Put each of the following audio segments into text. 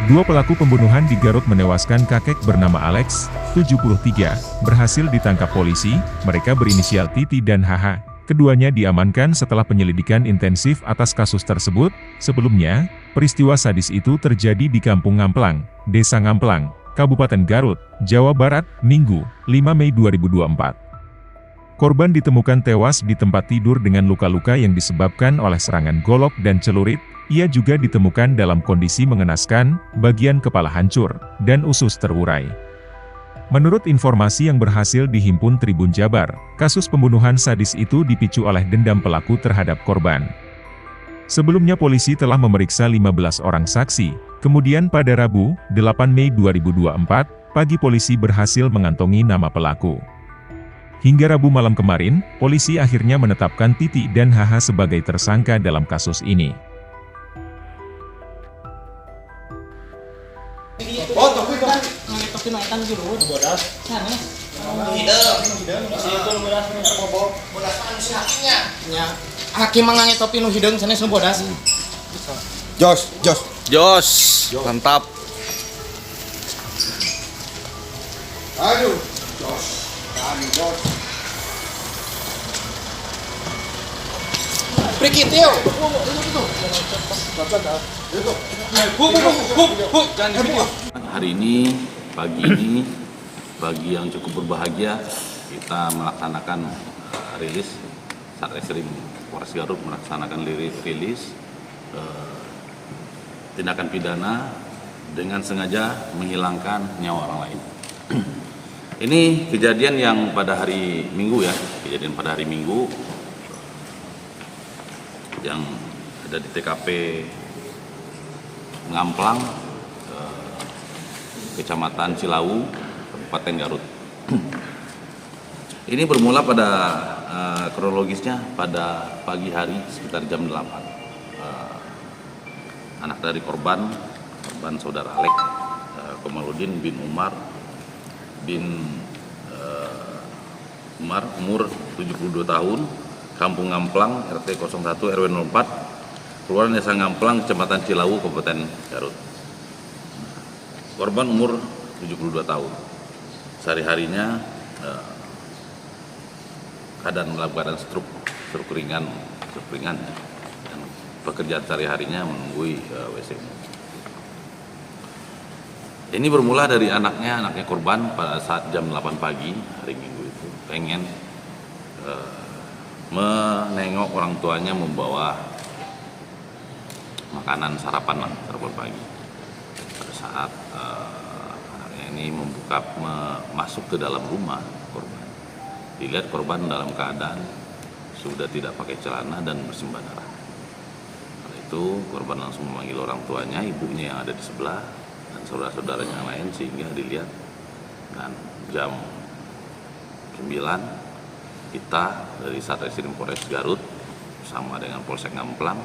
Dua pelaku pembunuhan di Garut menewaskan kakek bernama Alex, 73, berhasil ditangkap polisi. Mereka berinisial Titi dan HH. Keduanya diamankan setelah penyelidikan intensif atas kasus tersebut. Sebelumnya, peristiwa sadis itu terjadi di Kampung Ngamplang, Desa Ngamplang, Kabupaten Garut, Jawa Barat, Minggu, 5 Mei 2024. Korban ditemukan tewas di tempat tidur dengan luka-luka yang disebabkan oleh serangan golok dan celurit. Ia juga ditemukan dalam kondisi mengenaskan, bagian kepala hancur, dan usus terurai. Menurut informasi yang berhasil dihimpun Tribun Jabar, kasus pembunuhan sadis itu dipicu oleh dendam pelaku terhadap korban. Sebelumnya polisi telah memeriksa 15 orang saksi, kemudian pada Rabu, 8 Mei 2024, pagi polisi berhasil mengantongi nama pelaku. Hingga Rabu malam kemarin, polisi akhirnya menetapkan Titi dan HH sebagai tersangka dalam kasus ini. Oh, tapi kan ngetokin aitan dulu. Bodas. Sana. Hideung. Situ bodas bobo. Bodas anu si hakinya. Nya. Hakim mah ngetopin nu hideung sana nu bodas. Jos. Mantap. Aduh. Jos. Prikit yo. Hari ini, pagi yang cukup berbahagia, kita melaksanakan rilis Satreskrim Polres Garut melaksanakan rilis tindakan pidana dengan sengaja menghilangkan nyawa orang lain. Ini kejadian yang pada hari Minggu ya, yang ada di TKP Ngamplang, Kecamatan Cilawu, Kabupaten Garut. Ini bermula pada kronologisnya pada pagi hari sekitar jam 8. Anak dari korban saudara Alex, Komaludin bin Umar umur 72 tahun, Kampung Ngamplang, RT 01 RW 04, Kelurahan Desa Ngamplang, Kecamatan Cilawu, Kabupaten Garut. Korban umur 72 tahun. Sehari-harinya dalam keadaan stroke ringan, dan pekerjaan sehari-harinya menunggui WC. Ini bermula dari anaknya korban pada saat jam 8 pagi hari Minggu itu pengen menengok orang tuanya membawa makanan sarapan pagi. Pada saat anaknya ini masuk ke dalam rumah korban, dilihat korban dalam keadaan sudah tidak pakai celana dan bersimbah darah. Karena itu korban langsung memanggil orang tuanya, ibunya yang ada di sebelah, dan saudara-saudaranya yang lain, sehingga dilihat. Dan jam 9 kita dari Satreskrim Polres Garut bersama dengan Polsek Ngamplang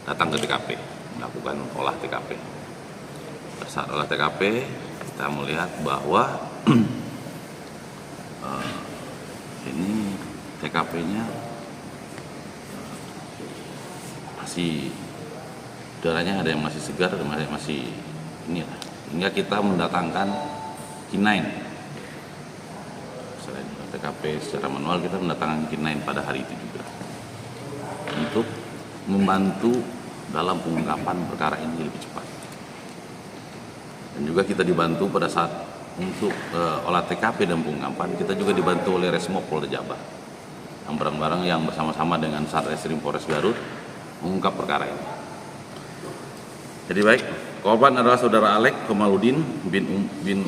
datang ke TKP, melakukan olah TKP. Pada saat olah TKP kita melihat bahwa ini TKP-nya masih udaranya ada yang masih segar, ada yang masih inilah, hingga kita mendatangkan K9. Selain TKP secara manual, kita mendatangkan K9 pada hari itu juga untuk membantu dalam pengungkapan perkara ini lebih cepat. Dan juga kita dibantu pada saat untuk olah TKP dan pengungkapan, kita juga dibantu oleh Resmob Polda Jabar yang bareng-bareng yang bersama-sama dengan Satreskrim Polres Garut mengungkap perkara ini. Jadi baik, korban adalah saudara Alex Komaludin bin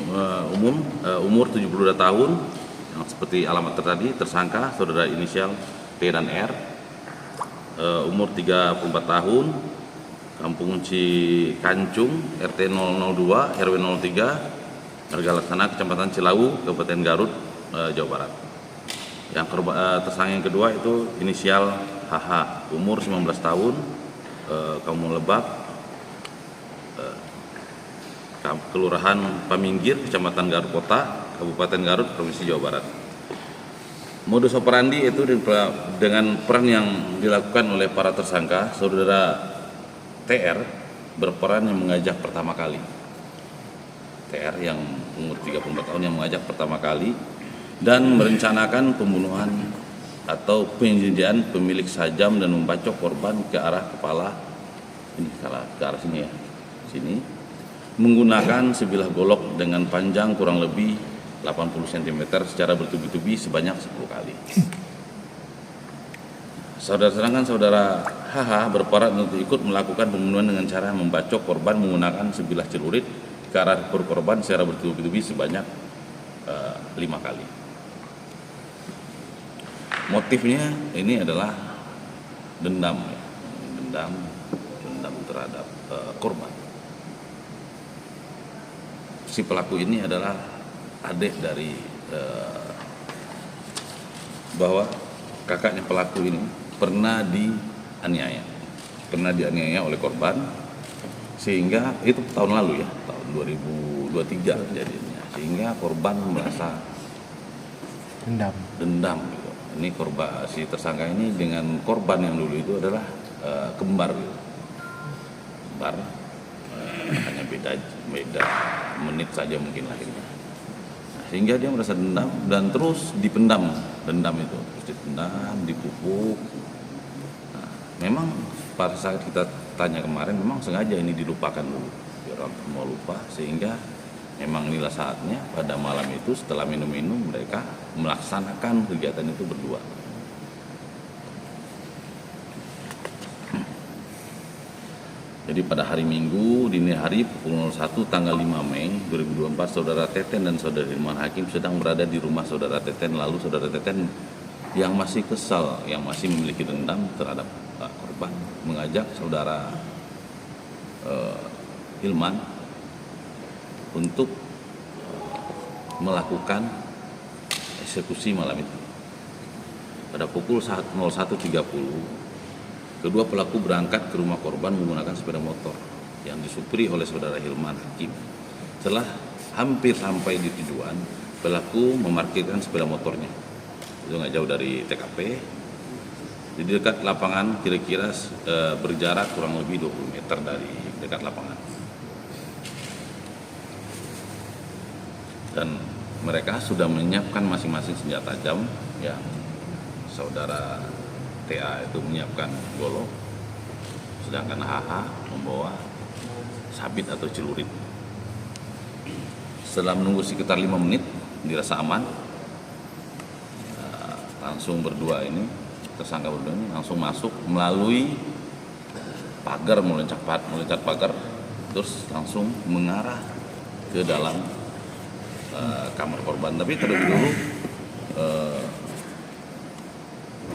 umur 72 tahun, yang seperti alamat tadi. Tersangka saudara inisial T dan R, umur 34 tahun, Kampung Cikancung, RT 002 RW 03, Marga Laksana, Kecamatan Cilawu, Kabupaten Garut, Jawa Barat. Yang tersangka yang kedua itu inisial HH, umur 19 tahun, Kampung Lebak, Kelurahan Paminggir, Kecamatan Garut Kota, Kabupaten Garut, Provinsi Jawa Barat. Modus operandi itu dengan peran yang dilakukan oleh para tersangka, saudara TR berperan yang mengajak pertama kali. TR yang umur 34 tahun yang mengajak pertama kali dan merencanakan pembunuhan atau penyediaan pemilik sajam dan membacok korban ke arah kepala ini, ke arah sini ya, sini, menggunakan sebilah golok dengan panjang kurang lebih 80 cm secara bertubi-tubi sebanyak 10 kali. Sedangkan saudara HH berperan untuk ikut melakukan pembunuhan dengan cara membacok korban menggunakan sebilah celurit ke arah perut korban secara bertubi-tubi sebanyak 5 kali. Motifnya ini adalah dendam, dendam terhadap korban. Si pelaku ini adalah adik dari bahwa kakaknya pelaku ini pernah dianiaya oleh korban, sehingga itu tahun lalu ya, tahun 2023 kejadiannya, sehingga korban merasa dendam gitu. Ini korban, si tersangka ini dengan korban yang dulu itu adalah kembar gitu. Kembar, hanya beda menit saja mungkin lahirnya. Sehingga dia merasa dendam dan terus dipendam, dendam itu terus dipendam, dipupuk. Nah, memang pada saat kita tanya kemarin memang sengaja ini dilupakan dulu biar orang mau lupa, sehingga memang inilah saatnya pada malam itu setelah minum-minum mereka melaksanakan kegiatan itu berdua. Jadi pada hari Minggu dini hari pukul 01 tanggal 5 Mei 2024 saudara Teten dan saudara Hilman Hakim sedang berada di rumah saudara Teten. Lalu saudara Teten yang masih kesal, yang masih memiliki dendam terhadap korban mengajak saudara Hilman untuk melakukan eksekusi malam itu. Pada pukul 01.30 kedua pelaku berangkat ke rumah korban menggunakan sepeda motor yang disupiri oleh saudara Hilman Hakim. Setelah hampir sampai di tujuan, pelaku memarkirkan sepeda motornya. Itu nggak jauh dari TKP, di dekat lapangan, kira-kira berjarak kurang lebih 20 meter dari dekat lapangan. Dan mereka sudah menyiapkan masing-masing senjata tajam, ya. Saudara TA itu menyiapkan golok, sedangkan HH membawa sabit atau celurit. Setelah menunggu sekitar 5 menit dirasa aman, langsung berdua ini, tersangka berdua ini langsung masuk melalui pagar, meloncat pagar, terus langsung mengarah ke dalam kamar korban. Tapi terlebih dahulu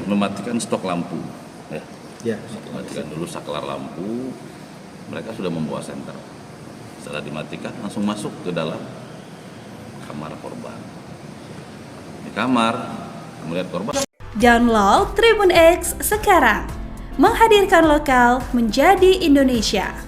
mematikan stok lampu, ya. Matikan dulu saklar lampu. Mereka sudah membawa senter. Setelah dimatikan, langsung masuk ke dalam kamar korban. Di kamar melihat korban. Download Tribun X sekarang, menghadirkan lokal menjadi Indonesia.